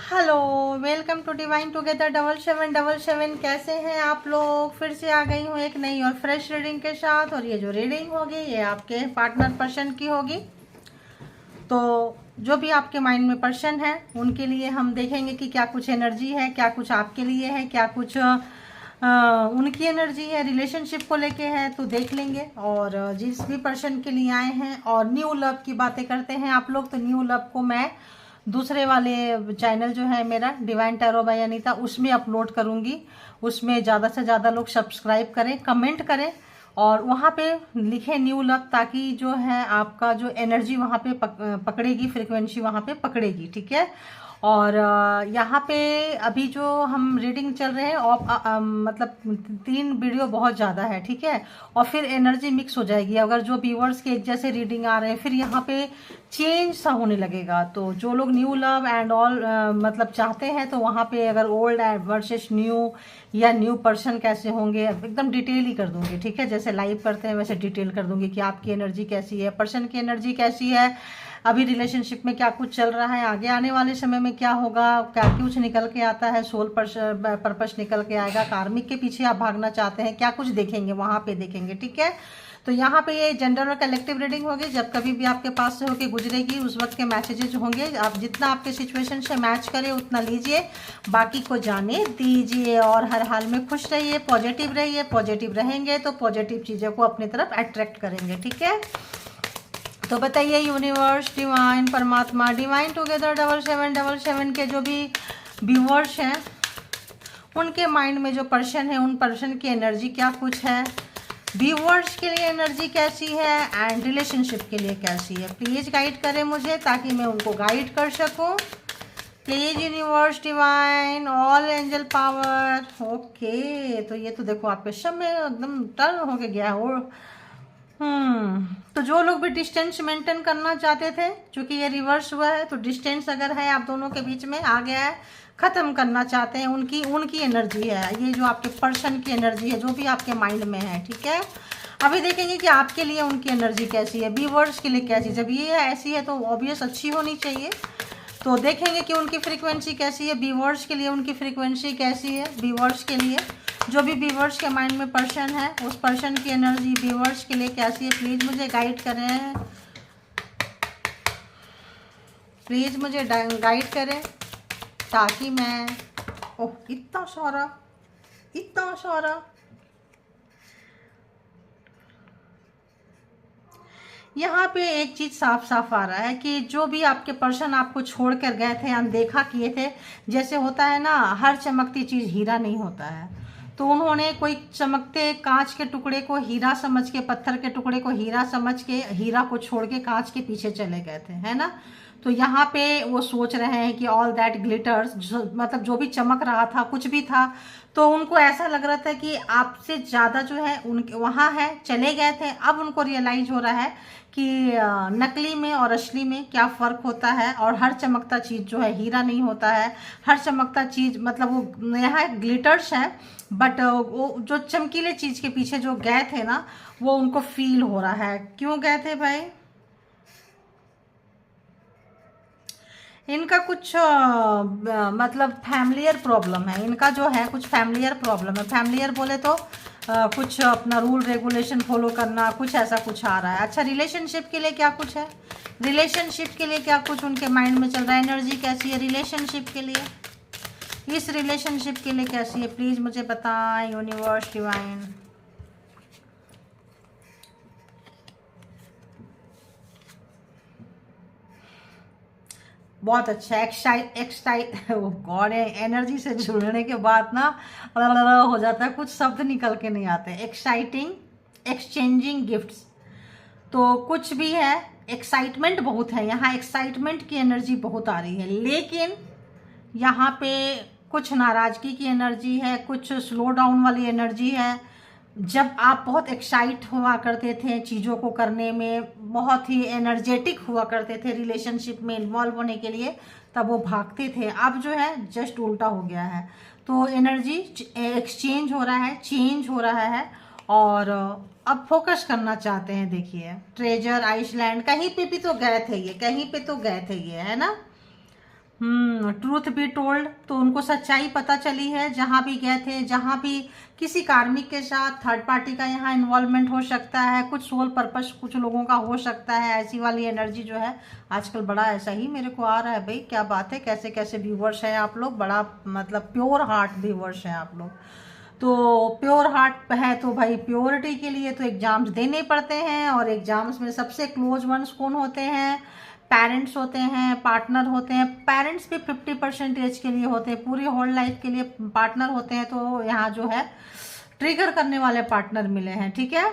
Hello, welcome to divine together 7777। कैसे हैं आप लोग? फिर से आ गई हूँ एक नई और फ्रेश रीडिंग के साथ। और ये जो रीडिंग होगी ये आपके पार्टनर पर्सन की होगी। तो जो भी आपके माइंड में पर्सन है उनके लिए हम देखेंगे कि क्या कुछ एनर्जी है, क्या कुछ आपके लिए है, क्या कुछ उनकी एनर्जी है, रिलेशनशिप को लेके है, तो देख लेंगे। और जिस भी पर्सन के लिए आए हैं और न्यू लव की बातें करते हैं आप लोग, तो न्यू लव को मैं दूसरे वाले चैनल जो है मेरा डिवाइन टैरो बाय अनीता, उसमें अपलोड करूँगी। उसमें ज़्यादा से ज़्यादा लोग सब्सक्राइब करें, कमेंट करें और वहाँ पे लिखें न्यू लव, ताकि जो है आपका जो एनर्जी वहाँ पे पकड़ेगी, फ्रिक्वेंसी वहाँ पे पकड़ेगी। ठीक है। और यहाँ पे अभी जो हम रीडिंग चल रहे हैं और मतलब 3 वीडियो बहुत ज़्यादा है। ठीक है। और फिर एनर्जी मिक्स हो जाएगी अगर जो व्यूअर्स के एक जैसे रीडिंग आ रहे हैं, फिर यहाँ पे चेंज सा होने लगेगा। तो जो लोग न्यू लव एंड ऑल मतलब चाहते हैं, तो वहाँ पे अगर ओल्ड वर्सेस न्यू या न्यू पर्सन कैसे होंगे एकदम डिटेल ही कर दूंगी। ठीक है। जैसे लाइव करते हैं वैसे डिटेल कर दूंगी कि आपकी एनर्जी कैसी है, पर्सन की एनर्जी कैसी है, अभी रिलेशनशिप में क्या कुछ चल रहा है, आगे आने वाले समय में क्या होगा, क्या कुछ निकल के आता है, सोल पर्पस निकल के आएगा, कार्मिक के पीछे आप भागना चाहते हैं, क्या कुछ देखेंगे वहाँ पे देखेंगे। ठीक है। तो यहाँ पे ये जनरल और कलेक्टिव रीडिंग होगी। जब कभी भी आपके पास से होके गुजरेगी उस वक्त के मैसेजेज होंगे। आप जितना आपके सिचुएशन से मैच करें उतना लीजिए, बाकी को जाने दीजिए। और हर हाल में खुश रहिए, पॉजिटिव रहिए। पॉजिटिव रहेंगे तो पॉजिटिव चीज़ों को अपनी तरफ अट्रैक्ट करेंगे। ठीक है। तो बताइए यूनिवर्स, डिवाइन, परमात्मा, डिवाइन टुगेदर 7777 के जो भी व्यूअर्स हैं उनके माइंड में जो पर्सन है उन पर्सन की एनर्जी क्या कुछ है, व्यूअर्स के लिए एनर्जी कैसी है एंड रिलेशनशिप के लिए कैसी है। प्लीज़ गाइड करें मुझे ताकि मैं उनको गाइड कर सकूं। Please universe, divine, all angel power. Okay, तो ये तो देखो आपके सब में एकदम टर्न होके गया हो। तो जो लोग भी डिस्टेंस मेंटेन करना चाहते थे, क्योंकि ये रिवर्स हुआ है, तो डिस्टेंस अगर है आप दोनों के बीच में आ गया है, खत्म करना चाहते हैं, उनकी एनर्जी है ये, जो आपके पर्सन की एनर्जी है जो भी आपके माइंड में है। ठीक है। अभी देखेंगे कि आपके लिए उनकी एनर्जी कैसी है, व्यूअर्स के लिए कैसी। जब ये ऐसी है तो ऑब्वियस अच्छी होनी चाहिए। तो देखेंगे कि उनकी फ्रीक्वेंसी कैसी है, व्यूअर्स के लिए उनकी फ्रीक्वेंसी कैसी है। व्यूअर्स के लिए जो भी व्यूअर्स के माइंड में पर्सन है उस पर्सन की एनर्जी व्यूअर्स के लिए कैसी है। प्लीज़ मुझे गाइड करें, प्लीज़ मुझे गाइड करें ताकि मैं, ओह इतना सारा, इतना सारा। यहाँ पे एक चीज़ साफ साफ आ रहा है कि जो भी आपके पर्सन आपको छोड़ कर गए थे, अनदेखा किए थे, जैसे होता है ना, हर चमकती चीज़ हीरा नहीं होता है। तो उन्होंने कोई चमकते कांच के टुकड़े को हीरा समझ के, पत्थर के टुकड़े को हीरा समझ के, हीरा को छोड़ के कांच के पीछे चले गए थे, है ना। तो यहाँ पे वो सोच रहे हैं कि ऑल दैट ग्लिटर्स, मतलब जो भी चमक रहा था, कुछ भी था, तो उनको ऐसा लग रहा था कि आपसे ज़्यादा जो है उनके वहाँ है, चले गए थे। अब उनको रियलाइज हो रहा है कि नकली में और असली में क्या फ़र्क होता है, और हर चमकता चीज़ जो है हीरा नहीं होता है। हर चमकता चीज़ मतलब वो यहाँ ग्लिटर्स है, बट वो जो चमकीले चीज़ के पीछे जो गए थे ना, वो उनको फील हो रहा है। क्यों गए थे भाई? इनका कुछ मतलब फैमिलियर प्रॉब्लम है। इनका जो है कुछ फैमिलियर प्रॉब्लम है। फैमिलियर बोले तो कुछ अपना रूल रेगुलेशन फॉलो करना, कुछ ऐसा कुछ आ रहा है। अच्छा, रिलेशनशिप के लिए क्या कुछ है, रिलेशनशिप के लिए क्या कुछ उनके माइंड में चल रहा है, एनर्जी कैसी है रिलेशनशिप के लिए, इस रिलेशनशिप के लिए कैसी है। प्लीज़ मुझे बताएं यूनिवर्स, डिवाइन। बहुत अच्छा। गॉड है, एनर्जी से जुड़ने के बाद ना हो जाता है, कुछ शब्द निकल के नहीं आते। एक्साइटिंग, एक्सचेंजिंग गिफ्ट्स, तो कुछ भी है, एक्साइटमेंट बहुत है यहाँ, एक्साइटमेंट की एनर्जी बहुत आ रही है। लेकिन यहाँ पे कुछ नाराज़गी की एनर्जी है, कुछ स्लो डाउन वाली एनर्जी है। जब आप बहुत एक्साइट हुआ करते थे चीज़ों को करने में, बहुत ही एनर्जेटिक हुआ करते थे रिलेशनशिप में इन्वॉल्व होने के लिए, तब वो भागते थे। अब जो है जस्ट उल्टा हो गया है। तो एनर्जी एक्सचेंज हो रहा है, चेंज हो रहा है, और अब फोकस करना चाहते हैं। देखिए, ट्रेजर आइसलैंड, कहीं पे भी तो गए थे ये, कहीं पे तो गए थे ये, है ना। ट्रूथ बी टोल्ड, तो उनको सच्चाई पता चली है जहाँ भी गए थे, जहाँ भी किसी कार्मिक के साथ थर्ड पार्टी का यहाँ इन्वॉल्वमेंट हो सकता है, कुछ सोल पर्पस कुछ लोगों का हो सकता है। ऐसी वाली एनर्जी जो है आजकल बड़ा ऐसा ही मेरे को आ रहा है। भाई क्या बात है, कैसे कैसे व्यूवर्स हैं आप लोग, बड़ा मतलब प्योर हार्ट व्यूवर्स हैं आप लोग। तो प्योर हार्ट है तो भाई प्योरिटी के लिए तो एग्जाम्स देने पड़ते हैं, और एग्जाम्स में सबसे क्लोज वंस कौन होते हैं, पेरेंट्स होते हैं, पार्टनर होते हैं। पेरेंट्स भी 50% के लिए होते हैं, पूरी होल लाइफ के लिए पार्टनर होते हैं। तो यहाँ जो है ट्रिगर करने वाले पार्टनर मिले हैं, ठीक है।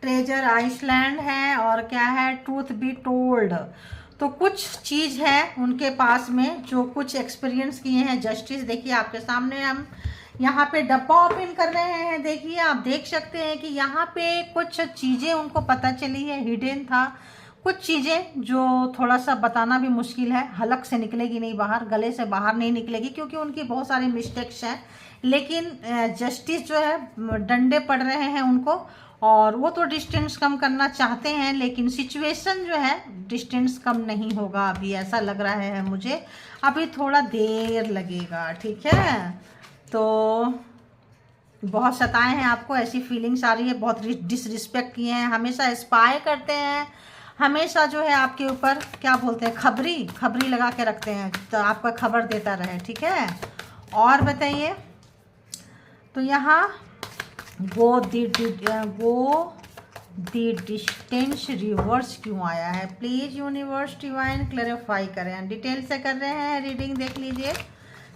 ट्रेजर आइसलैंड है, और क्या है, ट्रूथ बी टोल्ड। तो कुछ चीज़ है उनके पास में जो कुछ एक्सपीरियंस किए हैं। जस्टिस देखिए आपके सामने हम यहाँ पे डब्बा ओपन कर रहे हैं। देखिए आप देख सकते हैं कि यहाँ पे कुछ चीज़ें उनको पता चली है, हिडन था कुछ चीज़ें जो थोड़ा सा बताना भी मुश्किल है। हलक से निकलेगी नहीं बाहर, गले से बाहर नहीं निकलेगी, क्योंकि उनकी बहुत सारी मिस्टेक्स हैं। लेकिन जस्टिस जो है डंडे पड़ रहे हैं उनको, और वो तो डिस्टेंस कम करना चाहते हैं, लेकिन सिचुएशन जो है डिस्टेंस कम नहीं होगा अभी, ऐसा लग रहा है मुझे। अभी थोड़ा देर लगेगा, ठीक है। तो बहुत सताए हैं आपको, ऐसी फीलिंग्स आ रही है, बहुत डिसरिस्पेक्ट किए हैं, हमेशा स्पाई करते हैं, हमेशा जो है आपके ऊपर क्या बोलते हैं, खबरी लगा के रखते हैं, तो आपका खबर देता रहे, ठीक है। और बताइए, तो यहाँ गो दी डिस्टेंस रिवर्स क्यों आया है? प्लीज़ यूनिवर्स डिवाइन क्लैरिफाई करें। डिटेल से कर रहे हैं रीडिंग, देख लीजिए,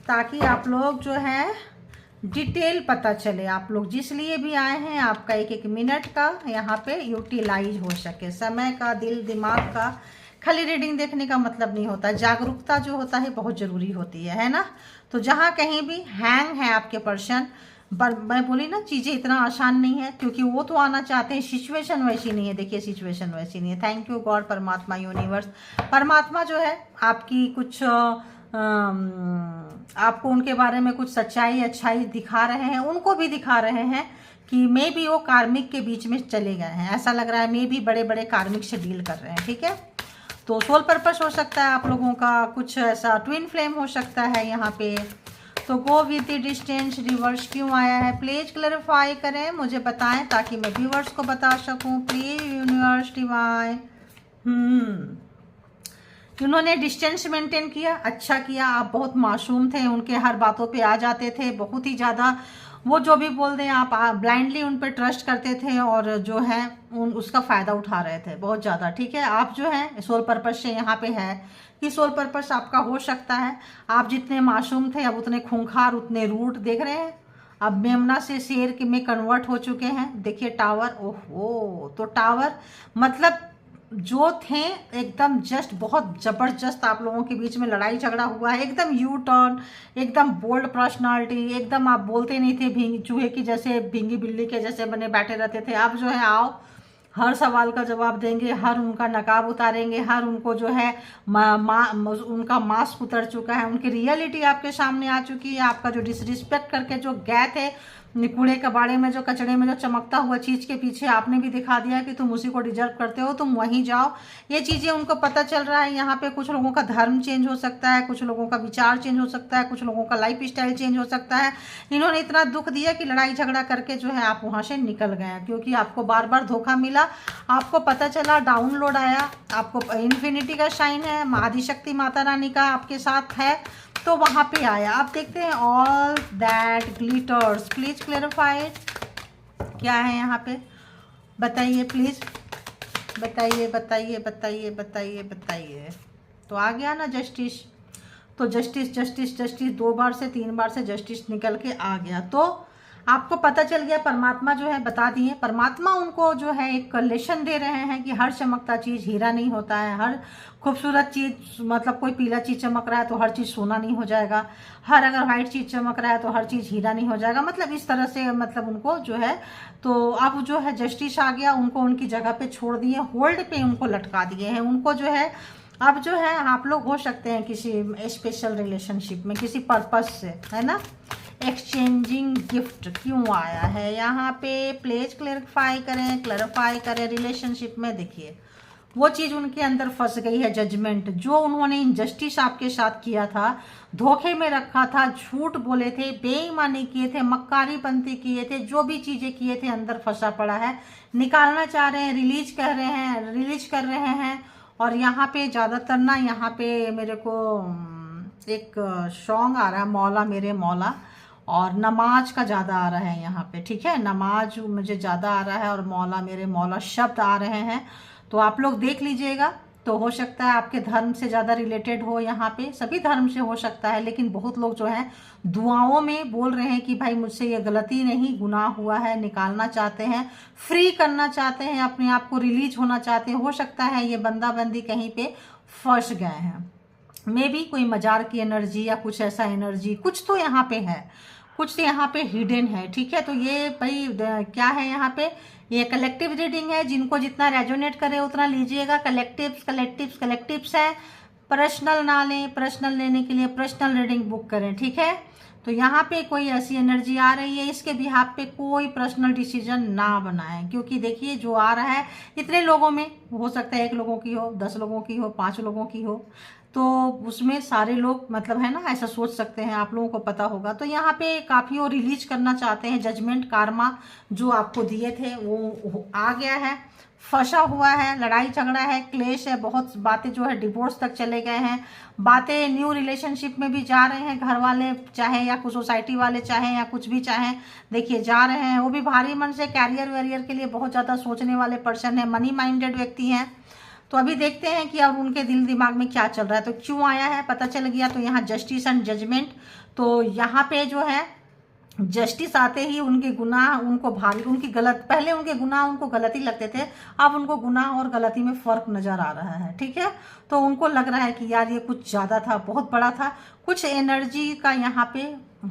ताकि आप लोग जो है डिटेल पता चले। आप लोग जिस लिए भी आए हैं आपका एक एक मिनट का यहाँ पे यूटिलाइज हो सके, समय का, दिल दिमाग का। खाली रीडिंग देखने का मतलब नहीं होता, जागरूकता जो होता है बहुत ज़रूरी होती है ना। तो जहाँ कहीं भी हैंग है आपके पर्सन, मैं बोली ना चीज़ें इतना आसान नहीं है, क्योंकि वो तो आना चाहते हैं, सिचुएशन वैसी नहीं है। देखिए सिचुएशन वैसी नहीं है। थैंक यू गॉड, परमात्मा, यूनिवर्स। परमात्मा जो है आपकी कुछ आपको उनके बारे में कुछ सच्चाई अच्छाई दिखा रहे हैं, उनको भी दिखा रहे हैं कि मे भी वो कार्मिक के बीच में चले गए हैं, ऐसा लग रहा है। मे भी बड़े बड़े कार्मिक से डील कर रहे हैं, ठीक है। तो सोल पर्पस हो सकता है आप लोगों का, कुछ ऐसा ट्विन फ्लेम हो सकता है यहाँ पे। तो go with the distance reverse क्यों आया है? प्लीज क्लैरिफाई करें, मुझे बताएं, ताकि मैं व्यूअर्स को बता सकूं। Please universe divine. उन्होंने डिस्टेंस मेंटेन किया, अच्छा किया। आप बहुत मासूम थे, उनके हर बातों पे आ जाते थे, बहुत ही ज़्यादा। वो जो भी बोल दें आप ब्लाइंडली उन पर ट्रस्ट करते थे, और जो है उसका फ़ायदा उठा रहे थे बहुत ज़्यादा, ठीक है। आप जो है सोल पर्पस से यहाँ पे है कि सोल पर्पस आपका हो सकता है। आप जितने मासूम थे अब उतने खूंखार, उतने रूट देख रहे हैं। अब मेमना से शेर में कन्वर्ट हो चुके हैं। देखिए टावर, ओहो, तो टावर मतलब जो थे एकदम जस्ट बहुत ज़बरदस्त आप लोगों के बीच में लड़ाई झगड़ा हुआ है, एकदम यू टर्न, एकदम बोल्ड पर्सनालिटी, एकदम आप बोलते नहीं थे भींगी चूहे की जैसे, भींगी बिल्ली के जैसे बने बैठे रहते थे। अब जो है आओ, हर सवाल का जवाब देंगे, हर उनका नकाब उतारेंगे, हर उनको जो है उनका मास्क उतर चुका है, उनकी रियलिटी आपके सामने आ चुकी है। आपका जो डिसरिस्पेक्ट करके जो गए थे कूड़े कबाड़े में, जो कचड़े में जो चमकता हुआ चीज़ के पीछे आपने भी दिखा दिया कि तुम उसी को डिजर्व करते हो, तुम वहीं जाओ। ये चीज़ें उनको पता चल रहा है। यहाँ पे कुछ लोगों का धर्म चेंज हो सकता है, कुछ लोगों का विचार चेंज हो सकता है, कुछ लोगों का लाइफ स्टाइल चेंज हो सकता है। इन्होंने इतना दुख दिया कि लड़ाई झगड़ा करके जो है आप वहाँ से निकल गए, क्योंकि आपको बार बार धोखा मिला। आपको पता चला, डाउनलोड आया, आपको इन्फिनिटी का साइन है, आदिशक्ति माता रानी का आपके साथ है, तो वहाँ पे आया। आप देखते हैं all that glitters. Please clarified क्या है यहाँ पे, बताइए प्लीज, बताइए बताइए बताइए बताइए बताइए। तो आ गया ना जस्टिस, तो जस्टिस जस्टिस जस्टिस 2 बार से 3 बार से जस्टिस निकल के आ गया। तो आपको पता चल गया, परमात्मा जो है बता दिए। परमात्मा उनको जो है एक लेसन दे रहे हैं कि हर चमकता चीज़ हीरा नहीं होता है, हर खूबसूरत चीज़, मतलब कोई पीला चीज़ चमक रहा है तो हर चीज़ सोना नहीं हो जाएगा, हर अगर वाइट चीज़ चमक रहा है तो हर चीज़ हीरा नहीं हो जाएगा। मतलब इस तरह से, मतलब उनको जो है, तो अब जो है जस्टिस आ गया, उनको उनकी जगह पे छोड़ दिए, होल्ड पे उनको लटका दिए हैं। उनको जो है अब जो है आप लोग हो सकते हैं किसी स्पेशल रिलेशनशिप में, किसी पर्पस से, है ना। एक्सचेंजिंग गिफ्ट क्यों आया है यहाँ पे? प्लीज क्लैरिफाई करें, क्लैरिफाई करें। रिलेशनशिप में देखिए वो चीज़ उनके अंदर फंस गई है। जजमेंट, जो उन्होंने इनजस्टिस आपके साथ किया था, धोखे में रखा था, झूठ बोले थे, बेईमानी किए थे, मक्कारी बनती किए थे, जो भी चीज़ें किए थे अंदर फंसा पड़ा है, निकालना चाह रहे हैं, रिलीज कर रहे हैं। और यहाँ पे ज़्यादातर ना, यहाँ पे मेरे को एक सॉन्ग आ रहा है, मौला मेरे मौला, और नमाज का ज़्यादा आ रहा है यहाँ पे, ठीक है, नमाज मुझे ज़्यादा आ रहा है और मौला मेरे मौला शब्द आ रहे हैं। तो आप लोग देख लीजिएगा, तो हो सकता है आपके धर्म से ज़्यादा रिलेटेड हो, यहाँ पे सभी धर्म से हो सकता है, लेकिन बहुत लोग जो है दुआओं में बोल रहे हैं कि भाई मुझसे ये गलती नहीं, गुनाह हुआ है, निकालना चाहते हैं, फ्री करना चाहते हैं, अपने आप को रिलीज होना चाहते हैं। हो सकता है ये बंदा बंदी कहीं पे फंस गए हैं, मे बी कोई मजार की एनर्जी या कुछ ऐसा एनर्जी, कुछ तो यहाँ पे है, कुछ तो यहाँ पे हिडन है, ठीक है। तो ये भाई क्या है यहाँ पे, ये कलेक्टिव रीडिंग है, जिनको जितना रेजोनेट करे उतना लीजिएगा। कलेक्टिव्स है, पर्सनल ना लें, पर्सनल लेने के लिए पर्सनल रीडिंग बुक करें, ठीक है। तो यहाँ पे कोई ऐसी एनर्जी आ रही है, इसके बिहाफ पे कोई पर्सनल डिसीजन ना बनाएं, क्योंकि देखिए जो आ रहा है इतने लोगों में, हो सकता है 1 लोगों की हो, 10 लोगों की हो, 5 लोगों की हो, तो उसमें सारे लोग मतलब है ना, ऐसा सोच सकते हैं, आप लोगों को पता होगा। तो यहाँ पे काफ़ी वो रिलीज करना चाहते हैं, जजमेंट कार्मा जो आपको दिए थे वो आ गया है, फंसा हुआ है, लड़ाई झगड़ा है, क्लेश है, बहुत बातें जो है डिवोर्स तक चले गए हैं, बातें न्यू रिलेशनशिप में भी जा रहे हैं, घर वाले चाहे या कुछ सोसाइटी वाले चाहे या कुछ भी चाहे, देखिए जा रहे हैं। वो भी भारी मन से कैरियर वैरियर के लिए बहुत ज़्यादा सोचने वाले पर्सन है, मनी माइंडेड व्यक्ति हैं। तो अभी देखते हैं कि अब उनके दिल दिमाग में क्या चल रहा है। तो क्यों आया है पता चल गया। तो यहाँ जस्टिस एंड जजमेंट, तो यहाँ पे जो है जस्टिस आते ही उनके गुनाह उनको भारी, उनकी गलत, पहले उनके गुनाह उनको गलती लगते थे, अब उनको गुनाह और गलती में फ़र्क नज़र आ रहा है, ठीक है। तो उनको लग रहा है कि यार ये कुछ ज़्यादा था, बहुत बड़ा था, कुछ एनर्जी का यहाँ पे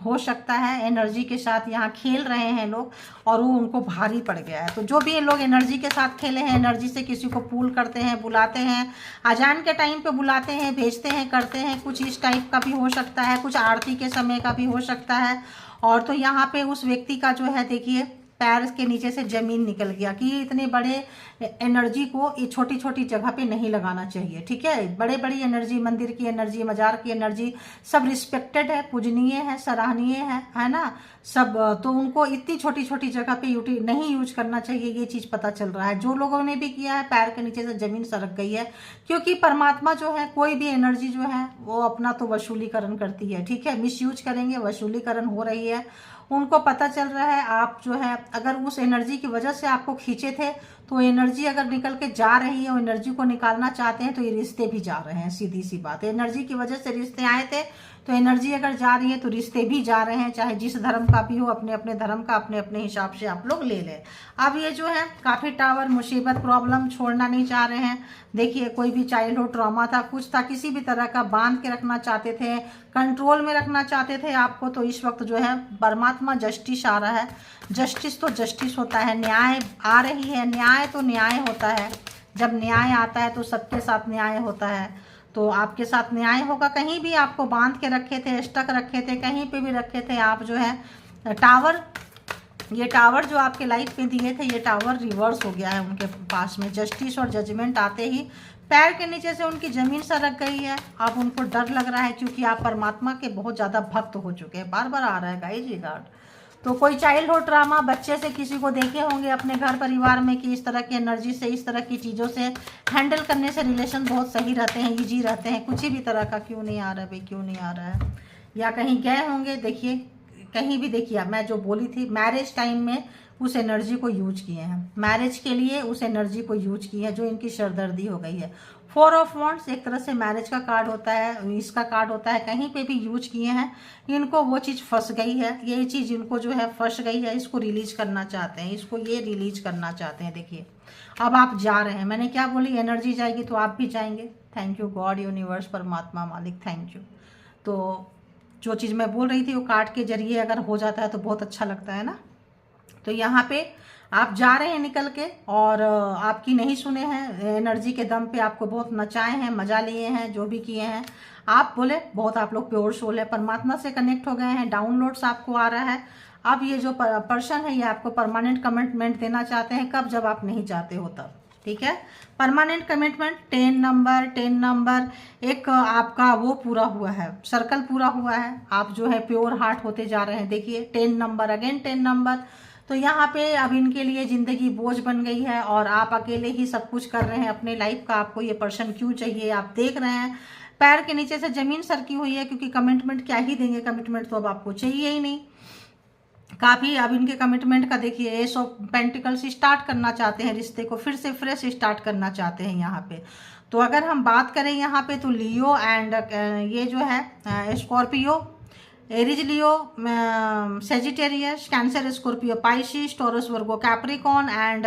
हो सकता है, एनर्जी के साथ यहाँ खेल रहे हैं लोग और वो उनको भारी पड़ गया है। तो जो भी ये लोग एनर्जी के साथ खेले हैं, एनर्जी से किसी को पुल करते हैं, बुलाते हैं, अजान के टाइम पे बुलाते हैं, भेजते हैं, करते हैं, कुछ इस टाइप का भी हो सकता है, कुछ आरती के समय का भी हो सकता है। और तो यहाँ पे उस व्यक्ति का जो है देखिए पैर के नीचे से जमीन निकल गया कि इतने बड़े एनर्जी को ये छोटी छोटी जगह पे नहीं लगाना चाहिए, ठीक है। बड़े बड़ी एनर्जी, मंदिर की एनर्जी, मजार की एनर्जी सब रिस्पेक्टेड है, पूजनीय है, सराहनीय है ना सब। तो उनको इतनी छोटी छोटी जगह पे नहीं यूज करना चाहिए, ये चीज़ पता चल रहा है। जो लोगों ने भी किया है पैर के नीचे से जमीन सरक गई है, क्योंकि परमात्मा जो है, कोई भी एनर्जी जो है वो अपना तो वसूलीकरण करती है, ठीक है। मिसयूज करेंगे, वसूलीकरण हो रही है, उनको पता चल रहा है। आप जो है अगर उस एनर्जी की वजह से आपको खींचे थे, तो एनर्जी अगर निकल के जा रही है, वो एनर्जी को निकालना चाहते हैं, तो ये रिश्ते भी जा रहे हैं, सीधी सी बात है। एनर्जी की वजह से रिश्ते आए थे, तो एनर्जी अगर जा रही है तो रिश्ते भी जा रहे हैं, चाहे जिस धर्म का भी हो, अपने अपने धर्म का अपने अपने हिसाब से आप लोग ले लें। अब ये जो है काफ़ी टावर मुसीबत प्रॉब्लम छोड़ना नहीं चाह रहे हैं। देखिए कोई भी चाइल्डहुड ट्रॉमा था, कुछ था, किसी भी तरह का बांध के रखना चाहते थे, कंट्रोल में रखना चाहते थे आपको। तो इस वक्त जो है परमात्मा जस्टिस आ रहा है। जस्टिस तो जस्टिस होता है, न्याय आ रही है, न्याय तो न्याय होता है। जब न्याय आता है तो सबके साथ न्याय होता है। तो आपके साथ न्याय होगा। कहीं भी आपको बांध के रखे थे, स्टक रखे थे, कहीं पे भी रखे थे आप जो है टावर, ये टावर जो आपके लाइफ में दिए थे, ये टावर रिवर्स हो गया है उनके पास में। जस्टिस और जजमेंट आते ही पैर के नीचे से उनकी ज़मीन सरक गई है। अब उनको डर लग रहा है, क्योंकि आप परमात्मा के बहुत ज़्यादा भक्त हो चुके हैं। बार बार आ रहा है गाइस ये कार्ड। तो कोई चाइल्डहुड ट्रामा बच्चे से किसी को देखे होंगे अपने घर परिवार में कि इस तरह की एनर्जी से, इस तरह की चीज़ों से हैंडल करने से रिलेशन बहुत सही रहते हैं, ईजी रहते हैं। कुछ ही भी तरह का क्यों नहीं आ रहा है भाई, क्यों नहीं आ रहा है। या कहीं गए होंगे, देखिए कहीं भी देखिए, मैं जो बोली थी मैरिज टाइम में उस एनर्जी को यूज किए हैं, मैरिज के लिए उस एनर्जी को यूज किए हैं, जो इनकी सरदर्दी हो गई है। 4 ऑफ वॉन्ड्स एक तरह से मैरिज का कार्ड होता है, इसका कार्ड होता है, कहीं पे भी यूज किए हैं, इनको वो चीज़ फंस गई है, ये चीज़ इनको जो है फंस गई है, इसको रिलीज करना चाहते हैं, इसको ये रिलीज करना चाहते हैं। देखिए अब आप जा रहे हैं, मैंने क्या बोली, एनर्जी जाएगी तो आप भी जाएंगे। थैंक यू गॉड, यूनिवर्स, परमात्मा, मालिक, थैंक यू। तो जो चीज़ मैं बोल रही थी वो कार्ड के जरिए अगर हो जाता है तो बहुत अच्छा लगता है ना। तो यहाँ पे आप जा रहे हैं निकल के, और आपकी नहीं सुने हैं, एनर्जी के दम पे आपको बहुत नचाए हैं, मजा लिए हैं, जो भी किए हैं। आप बोले बहुत आप लोग प्योर सोल है, परमात्मा से कनेक्ट हो गए हैं, डाउनलोड्स आपको आ रहा है। अब ये जो पर्सन है ये आपको परमानेंट कमिटमेंट देना चाहते हैं, कब, जब आप नहीं चाहते हो तब। ठीक है। परमानेंट कमिटमेंट 10 नंबर एक आपका वो पूरा हुआ है, सर्कल पूरा हुआ है, आप जो है प्योर हार्ट होते जा रहे हैं। देखिए 10 नंबर, अगेन 10 नंबर। तो यहाँ पे अब इनके लिए ज़िंदगी बोझ बन गई है और आप अकेले ही सब कुछ कर रहे हैं अपने लाइफ का। आपको ये पर्सन क्यों चाहिए, आप देख रहे हैं पैर के नीचे से ज़मीन सरकी हुई है, क्योंकि कमिटमेंट क्या ही देंगे, कमिटमेंट तो अब आपको चाहिए ही नहीं। काफ़ी अब इनके कमिटमेंट का देखिए, एस ऑफ पेंटिकल्स स्टार्ट करना चाहते हैं, रिश्ते को फिर से फ्रेश स्टार्ट करना चाहते हैं यहाँ पे। तो अगर हम बात करें यहाँ पे तो लियो एंड ये जो है Scorpio, एरिज, Leo, Sagittarius, cancer, Scorpio, Pisces, taurus, Virgo, Capricorn and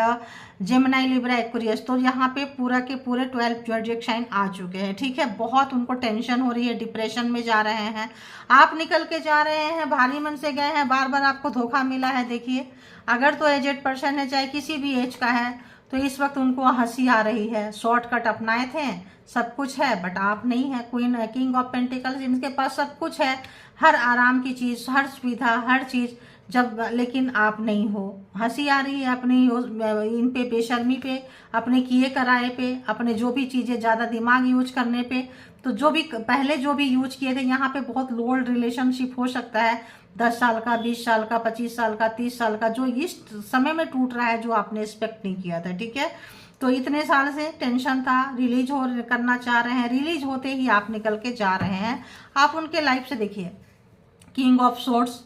Gemini, Libra, Aquarius. तो यहाँ पे पूरा के पूरे 12 ज़ोडिएक साइन आ चुके हैं। ठीक है, बहुत उनको टेंशन हो रही है, डिप्रेशन में जा रहे हैं, आप निकल के जा रहे हैं, भारी मन से गए हैं, बार बार आपको धोखा मिला है। देखिए अगर तो एजेड पर्सन है, चाहे किसी भी एज का है, तो इस वक्त उनको हंसी आ रही है, शॉर्टकट अपनाए थे, सब कुछ है, बट आप नहीं है। क्वीन, किंग ऑफ पेंटिकल्स, इनके पास सब कुछ है, हर आराम की चीज़, हर सुविधा, हर चीज़, जब लेकिन आप नहीं हो। हंसी आ रही है अपनी इन पे, बेशर्मी पे, अपने किए कराए पे, अपने जो भी चीज़ें ज़्यादा दिमाग यूज करने पे। तो जो भी पहले जो भी यूज किए थे, यहाँ पे बहुत लोल्ड रिलेशनशिप हो सकता है, 10 साल का, 20 साल का, 25 साल का, 30 साल का, जो इस समय में टूट रहा है, जो आपने एक्सपेक्ट नहीं किया था। ठीक है, तो इतने साल से टेंशन था, रिलीज हो करना चाह रहे हैं, रिलीज होते ही आप निकल के जा रहे हैं। आप उनके लाइफ से देखिए, किंग ऑफ सोर्ड्स।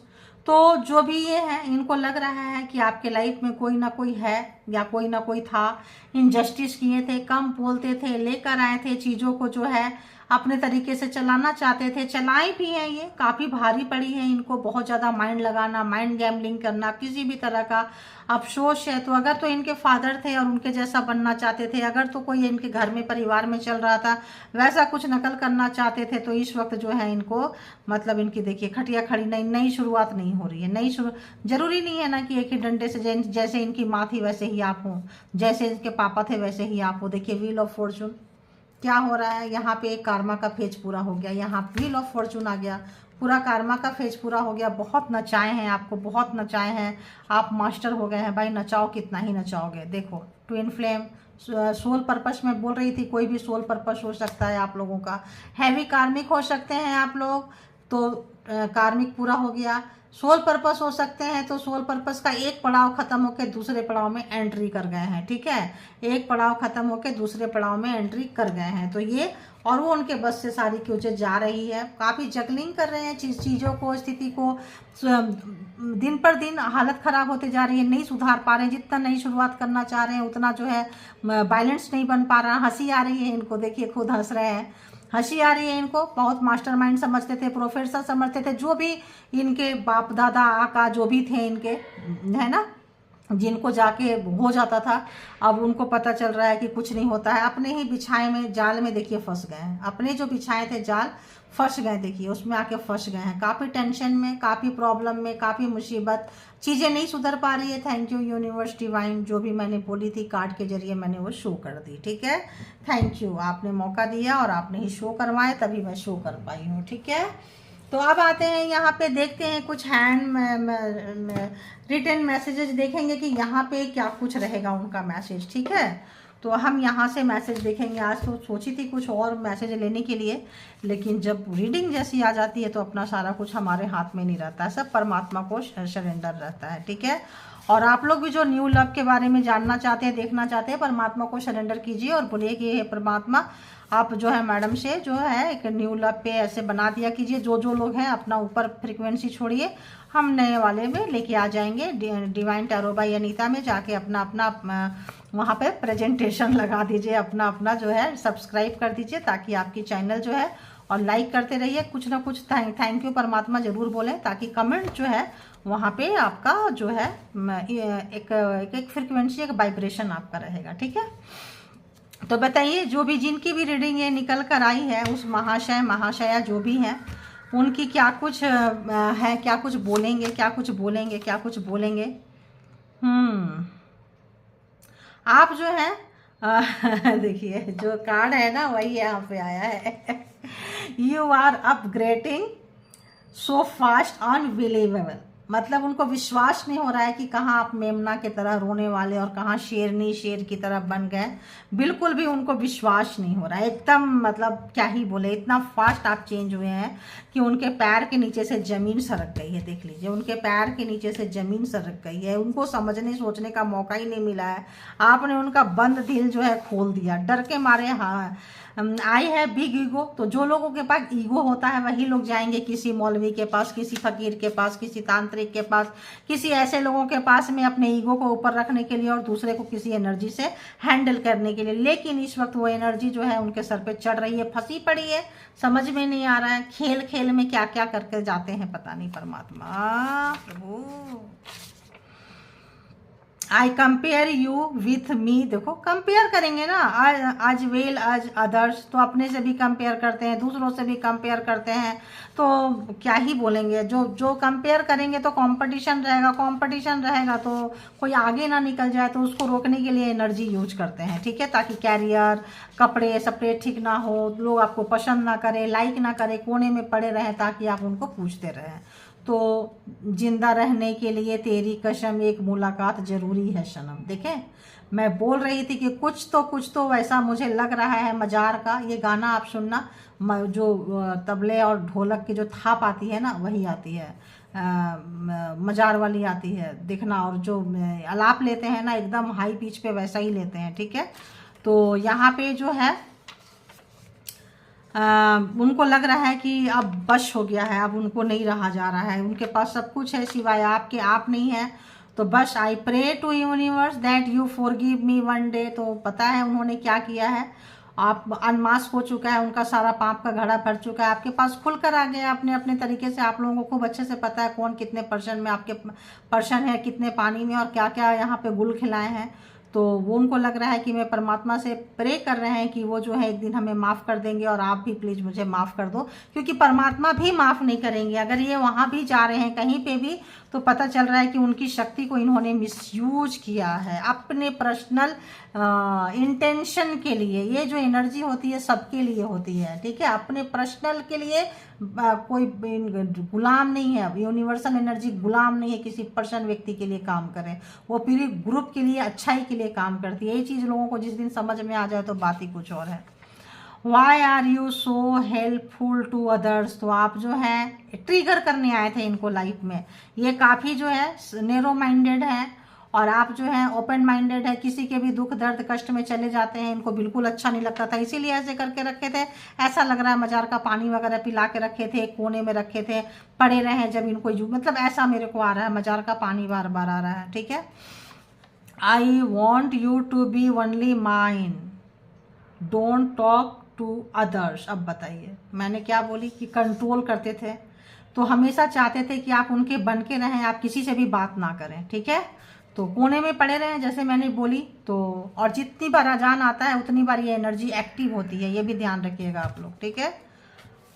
तो जो भी ये है, इनको लग रहा है कि आपके लाइफ में कोई ना कोई है या कोई ना कोई था, इनजस्टिस किए थे, कम बोलते थे, लेकर आए थे चीज़ों को, जो है अपने तरीके से चलाना चाहते थे, चलाई भी हैं। ये काफ़ी भारी पड़ी है इनको, बहुत ज़्यादा माइंड लगाना, माइंड गैम्बलिंग करना, किसी भी तरह का अफसोस है। तो अगर तो इनके फादर थे और उनके जैसा बनना चाहते थे, अगर तो कोई इनके घर में परिवार में चल रहा था वैसा कुछ नकल करना चाहते थे, तो इस वक्त जो है इनको मतलब इनकी देखिए खटिया खड़ी, नई शुरुआत नहीं हो रही है। नई शुरू जरूरी नहीं है ना कि एक ही डंडे से जैसे इनकी माँ थी वैसे ही आप हो, जैसे इनके पापा थे वैसे ही आप हो। देखिए व्हील ऑफ फॉर्चून क्या हो रहा है यहाँ पे, एक कार्मा का फेज पूरा हो गया, यहाँ व्हील ऑफ फॉर्चून आ गया, पूरा कार्मा का फेज पूरा हो गया। बहुत नचाए हैं आपको, बहुत नचाए हैं, आप मास्टर हो गए हैं भाई, नचाओ कितना ही नचाओगे। देखो ट्विन फ्लेम, सोल पर्पस में बोल रही थी, कोई भी सोल पर्पस हो सकता है आप लोगों का, हैवी कार्मिक हो सकते हैं आप लोग, तो कार्मिक पूरा हो गया। सोल पर्पस हो सकते हैं, तो सोल पर्पस का एक पड़ाव खत्म होकर दूसरे पड़ाव में एंट्री कर गए हैं। ठीक है, एक पड़ाव खत्म होकर दूसरे पड़ाव में एंट्री कर गए हैं, तो ये और वो उनके बस से सारी चीज़ें जा रही है। काफ़ी जगलिंग कर रहे हैं चीज़ों को, स्थिति को, दिन पर दिन हालत ख़राब होते जा रही है, नहीं सुधार पा रहे हैं। जितना नई शुरुआत करना चाह रहे हैं उतना जो है बैलेंस नहीं बन पा रहा। हंसी आ रही है इनको, देखिए खुद हंस रहे हैं, हंसी आ रही है इनको। बहुत मास्टरमाइंड समझते थे, प्रोफेसर समझते थे, जो भी इनके बाप दादा आका जो भी थे इनके, है ना, जिनको जाके हो जाता था, अब उनको पता चल रहा है कि कुछ नहीं होता है। अपने ही बिछाए में जाल में देखिए फंस गए हैं, अपने जो बिछाए थे जाल फंस गए, देखिए उसमें आके फंस गए हैं। काफ़ी टेंशन में, काफ़ी प्रॉब्लम में, काफ़ी मुसीबत, चीज़ें नहीं सुधर पा रही है। थैंक यू यूनिवर्स डिवाइन, जो भी मैंने बोली थी कार्ड के जरिए मैंने वो शो कर दी। ठीक है, थैंक यू, आपने मौका दिया और आपने ही शो करवाए, तभी मैं शो कर पाई हूँ। ठीक है, तो अब आते हैं यहाँ पे, देखते हैं कुछ हैंड रिटन मैसेजेस देखेंगे कि यहाँ पे क्या कुछ रहेगा उनका मैसेज। ठीक है, तो हम यहाँ से मैसेज देखेंगे। आज तो सोची थी कुछ और मैसेज लेने के लिए, लेकिन जब रीडिंग जैसी आ जाती है तो अपना सारा कुछ हमारे हाथ में नहीं रहता है, सब परमात्मा को सरेंडर रहता है। ठीक है, और आप लोग भी जो न्यू लव के बारे में जानना चाहते हैं, देखना चाहते हैं, परमात्मा को सरेंडर कीजिए और बोलिए कि हे परमात्मा, आप जो है मैडम से जो है एक न्यू लव पे ऐसे बना दिया कीजिए। जो लोग हैं अपना ऊपर फ्रीक्वेंसी छोड़िए, हम नए वाले में लेके आ जाएंगे। डिवाइन टैरो बाय अनीता में जाके अपना अपना वहाँ पे प्रेजेंटेशन लगा दीजिए, अपना अपना जो है सब्सक्राइब कर दीजिए, ताकि आपकी चैनल जो है, और लाइक करते रहिए, कुछ ना कुछ थैंक यू परमात्मा जरूर बोलें, ताकि कमेंट जो है वहाँ पे आपका जो है एक फ्रीक्वेंसी, एक वाइब्रेशन आपका रहेगा। ठीक है, तो बताइए जो भी जिनकी भी रीडिंग ये निकल कर आई है, उस महाशय महाशया जो भी हैं, उनकी क्या कुछ है, क्या कुछ बोलेंगे, क्या कुछ बोलेंगे, क्या कुछ बोलेंगे। आप जो है देखिए जो कार्ड है ना वही यहाँ पे आया है। You are upgrading so fast unbelievable. मतलब उनको विश्वास नहीं हो रहा है कि कहाँ आप मेमना की तरह रोने वाले और कहाँ शेरनी शेर की तरह बन गए। बिल्कुल भी उनको विश्वास नहीं हो रहा है एकदम, मतलब क्या ही बोले, इतना फास्ट आप चेंज हुए हैं कि उनके पैर के नीचे से ज़मीन सरक गई है। देख लीजिए, उनके पैर के नीचे से ज़मीन सरक गई है। उनको समझने सोचने का मौका ही नहीं मिला है। आपने उनका बंद दिल जो है खोल दिया, डर के मारे। हाँ, आई है बिग ईगो। तो जो लोगों के पास ईगो होता है वही लोग जाएंगे किसी मौलवी के पास, किसी फकीर के पास, किसी तांत्रिक के पास, किसी ऐसे लोगों के पास में अपने ईगो को ऊपर रखने के लिए और दूसरे को किसी एनर्जी से हैंडल करने के लिए। लेकिन इस वक्त वो एनर्जी जो है उनके सर पे चढ़ रही है, फंसी पड़ी है, समझ में नहीं आ रहा है। खेल खेल में क्या क्या करके जाते हैं पता नहीं। परमात्मा प्रभु, I compare you with me. देखो, कंपेयर करेंगे ना, आज वेल आज अदर्स, तो अपने से भी कंपेयर करते हैं, दूसरों से भी कंपेयर करते हैं। तो क्या ही बोलेंगे, जो जो कंपेयर करेंगे तो कंपटीशन रहेगा, कंपटीशन रहेगा तो कोई आगे ना निकल जाए तो उसको रोकने के लिए एनर्जी यूज करते हैं, ठीक है, ताकि कैरियर, कपड़े सपड़े ठीक ना हो, लोग आपको पसंद ना करें, लाइक ना करें, कोने में पड़े रहें ताकि आप उनको पूछते रहें। तो जिंदा रहने के लिए तेरी कसम एक मुलाकात जरूरी है सनम। देखें, मैं बोल रही थी कि कुछ तो वैसा मुझे लग रहा है मजार का। ये गाना आप सुनना, जो तबले और ढोलक की जो थाप आती है ना वही आती है, मजार वाली आती है, देखना। और जो आलाप लेते हैं ना एकदम हाई पिच पे वैसा ही लेते हैं, ठीक है। तो यहाँ पे जो है उनको लग रहा है कि अब बस हो गया है, अब उनको नहीं रहा जा रहा है, उनके पास सब कुछ है सिवाय आपके, आप नहीं है। तो बस I pray to universe that you forgive me one day. तो पता है उन्होंने क्या किया है, आप अनमास्क हो चुका है, उनका सारा पाप का घड़ा भर चुका है, आपके पास खुलकर आ गया अपने अपने तरीके से। आप लोगों को खूब अच्छे से पता है कौन कितने पर्सन में, आपके पर्सन है कितने पानी में, और क्या क्या यहाँ पे गुल खिलाए हैं। तो वो उनको लग रहा है कि मैं परमात्मा से प्रे कर रहे हैं कि वो जो है एक दिन हमें माफ़ कर देंगे, और आप भी प्लीज़ मुझे माफ़ कर दो, क्योंकि परमात्मा भी माफ़ नहीं करेंगे। अगर ये वहाँ भी जा रहे हैं कहीं पे भी, तो पता चल रहा है कि उनकी शक्ति को इन्होंने मिसयूज किया है अपने पर्सनल इंटेंशन के लिए। ये जो एनर्जी होती है सबके लिए होती है, ठीक है, अपने पर्सनल के लिए। कोई गुलाम नहीं है, यूनिवर्सल एनर्जी गुलाम नहीं है किसी पर्सन व्यक्ति के लिए काम करे, वो पूरी ग्रुप के लिए अच्छाई के लिए काम करती है। ये चीज़ लोगों को जिस दिन समझ में आ जाए तो बात ही कुछ और है। Why are you so helpful to others. तो आप जो है ट्रिगर करने आए थे इनको लाइफ में। ये काफ़ी जो है नेरो माइंडेड है, और आप जो है ओपन माइंडेड है, किसी के भी दुख दर्द कष्ट में चले जाते हैं, इनको बिल्कुल अच्छा नहीं लगता था, इसीलिए ऐसे करके रखे थे। ऐसा लग रहा है मजार का पानी वगैरह पिला के रखे थे, एक कोने में रखे थे, पड़े रहे जब इनको मतलब ऐसा मेरे को आ रहा है, मजार का पानी बार बार आ रहा है, ठीक है। I want you to be only mine, don't talk to others. अब बताइए, मैंने क्या बोली कि कंट्रोल करते थे, तो हमेशा चाहते थे कि आप उनके बन के रहें, आप किसी से भी बात ना करें, ठीक है। तो कोने में पड़े रहें जैसे मैंने बोली। तो और जितनी बार अजान आता है उतनी बार ये एनर्जी एक्टिव होती है, ये भी ध्यान रखिएगा आप लोग, ठीक है।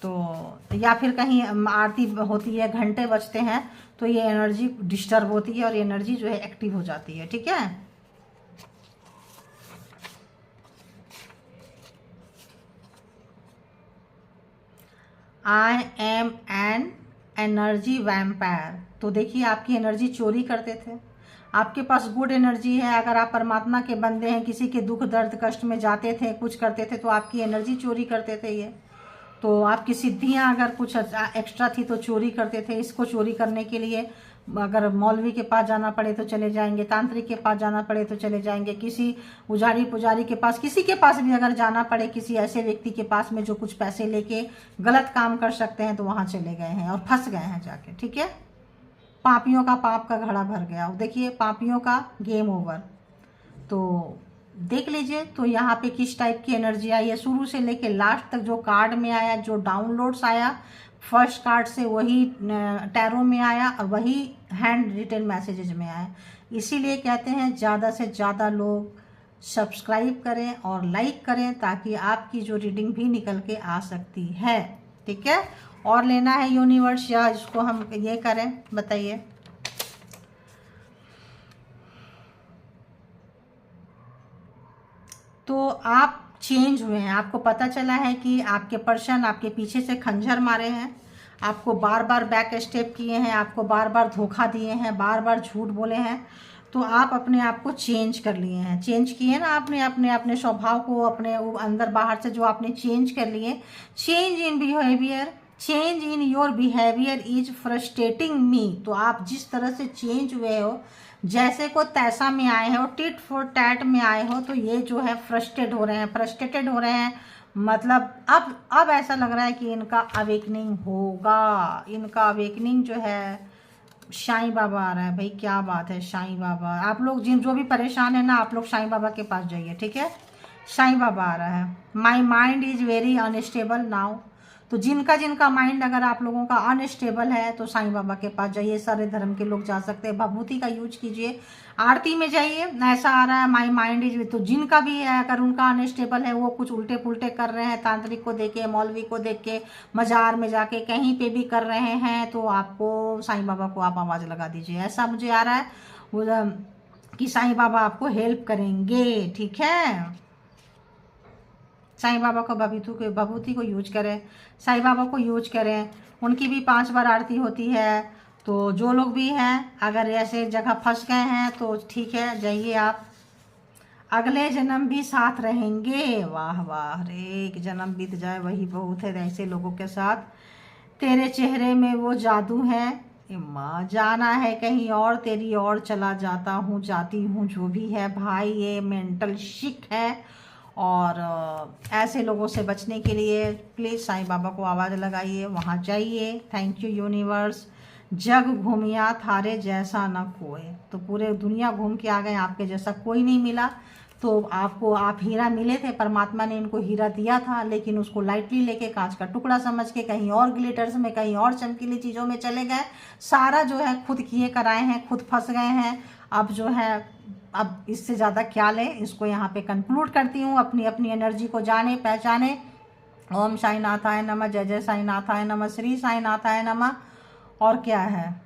तो या फिर कहीं आरती होती है, घंटे बजते हैं, तो ये एनर्जी डिस्टर्ब होती है और एनर्जी जो है एक्टिव हो जाती है, ठीक है। I am an energy vampire. तो देखिए, आपकी एनर्जी चोरी करते थे, आपके पास गुड एनर्जी है। अगर आप परमात्मा के बंदे हैं, किसी के दुख दर्द कष्ट में जाते थे, कुछ करते थे, तो आपकी एनर्जी चोरी करते थे ये। तो आपकी सिद्धियां अगर कुछ एक्स्ट्रा थी तो चोरी करते थे। इसको चोरी करने के लिए अगर मौलवी के पास जाना पड़े तो चले जाएंगे, तांत्रिक के पास जाना पड़े तो चले जाएंगे, किसी उजाड़ी पुजारी के पास, किसी के पास भी अगर जाना पड़े, किसी ऐसे व्यक्ति के पास में जो कुछ पैसे लेके गलत काम कर सकते हैं, तो वहाँ चले गए हैं और फंस गए हैं जाके, ठीक है। पापियों का पाप का घड़ा भर गया। देखिए, पापियों का गेम ओवर। तो देख लीजिए, तो यहाँ पे किस टाइप की एनर्जी आई है। शुरू से लेके लास्ट तक जो कार्ड में आया, जो डाउनलोड्स आया, फर्स्ट कार्ड से वही टैरो में आया और वही हैंड रिटन मैसेजेज में आया। इसीलिए कहते हैं ज़्यादा से ज़्यादा लोग सब्सक्राइब करें और लाइक करें, ताकि आपकी जो रीडिंग भी निकल के आ सकती है, ठीक है। और लेना है यूनिवर्स या इसको हम ये करें, बताइए। तो आप चेंज हुए हैं, आपको पता चला है कि आपके पर्सन आपके पीछे से खंजर मारे हैं, आपको बार बार बैक स्टेप किए हैं, आपको बार बार धोखा दिए हैं, बार बार झूठ बोले हैं, तो आप अपने आप को चेंज कर लिए हैं, चेंज किए ना आपने अपने अपने स्वभाव को, अपने अंदर बाहर से जो आपने चेंज कर लिए। Change in behaviour, change in your behaviour is frustrating me. तो आप जिस तरह से चेंज हुए हो, जैसे को तैसा में आए हो, टिट फॉर टैट में आए हो, तो ये जो है फ्रस्ट्रेटेड हो रहे हैं। मतलब अब ऐसा लग रहा है कि इनका अवेकनिंग होगा। इनका अवेकनिंग जो है, साईं बाबा आ रहा है भाई, क्या बात है। साईं बाबा, आप लोग जो भी परेशान है ना, आप लोग साईं बाबा के पास जाइए, ठीक है। साईं बाबा आ रहा है। My mind is very unstable now. तो जिनका माइंड अगर आप लोगों का अनस्टेबल है तो साईं बाबा के पास जाइए। सारे धर्म के लोग जा सकते हैं, भभूति का यूज कीजिए, आरती में जाइए। ऐसा आ रहा है माई माइंड इज, तो जिनका भी है अगर उनका अनस्टेबल है, वो कुछ उल्टे पुल्टे कर रहे हैं, तांत्रिक को देख के, मौलवी को देख के, मजार में जाके कहीं पे भी कर रहे हैं, तो आपको साईं बाबा को आप आवाज़ लगा दीजिए। ऐसा मुझे आ रहा है कि साईं बाबा आपको हेल्प करेंगे, ठीक है। साईं बाबा को भभूति को यूज करें, साईं बाबा को यूज करें। उनकी भी 5 बार आरती होती है। तो जो लोग भी हैं अगर ऐसे जगह फंस गए हैं तो ठीक है, जाइए आप, अगले जन्म भी साथ रहेंगे। वाह वाह रे, एक जन्म बीत जाए वही बहुत है ऐसे लोगों के साथ। तेरे चेहरे में वो जादू है, माँ जाना है कहीं और, तेरी और चला जाता हूँ, जाती हूँ, जो भी है भाई, ये मेंटल शिक है। और ऐसे लोगों से बचने के लिए प्लीज़ साईं बाबा को आवाज़ लगाइए, वहाँ जाइए। Thank you universe. जग घूमिया थारे जैसा न कोई। तो पूरे दुनिया घूम के आ गए, आपके जैसा कोई नहीं मिला। तो आपको, आप हीरा मिले थे, परमात्मा ने इनको हीरा दिया था, लेकिन उसको लाइटली लेके कांच का टुकड़ा समझ के कहीं और ग्लिटर्स में, कहीं और चमकीली चीज़ों में चले गए। सारा जो है खुद किए कराए हैं, खुद फंस गए हैं। अब जो है, अब इससे ज़्यादा क्या लें, इसको यहाँ पे कंक्लूड करती हूँ। अपनी अपनी एनर्जी को जाने पहचाने। ओम साई नाथाय नमः, जय जय साई नाथाय नमः, श्री साई नाथाय नमः। और क्या है,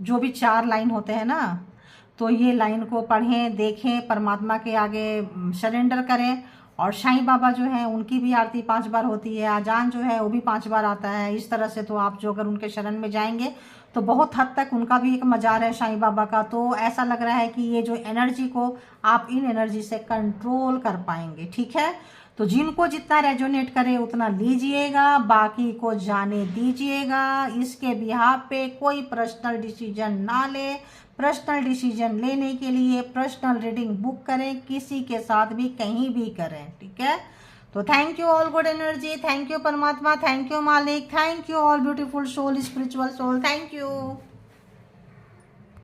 जो भी 4 लाइन होते हैं ना, तो ये लाइन को पढ़ें, देखें, परमात्मा के आगे सरेंडर करें। और साईं बाबा जो है उनकी भी आरती 5 बार होती है, अजान जो है वो भी 5 बार आता है। इस तरह से तो आप जो अगर उनके शरण में जाएंगे तो बहुत हद तक उनका भी एक मजार है साईं बाबा का। तो ऐसा लग रहा है कि ये जो एनर्जी को आप इन एनर्जी से कंट्रोल कर पाएंगे, ठीक है। तो जिनको जितना रेजोनेट करे उतना लीजिएगा, बाकी को जाने दीजिएगा। इसके बिहाफ पे कोई पर्सनल डिसीजन ना ले। पर्सनल डिसीजन लेने के लिए पर्सनल रीडिंग बुक करें, किसी के साथ भी कहीं भी करें, ठीक है। तो thank you all good energy, thank you परमात्मा, थैंक यू मालिक, thank you all beautiful soul, spiritual soul, thank you.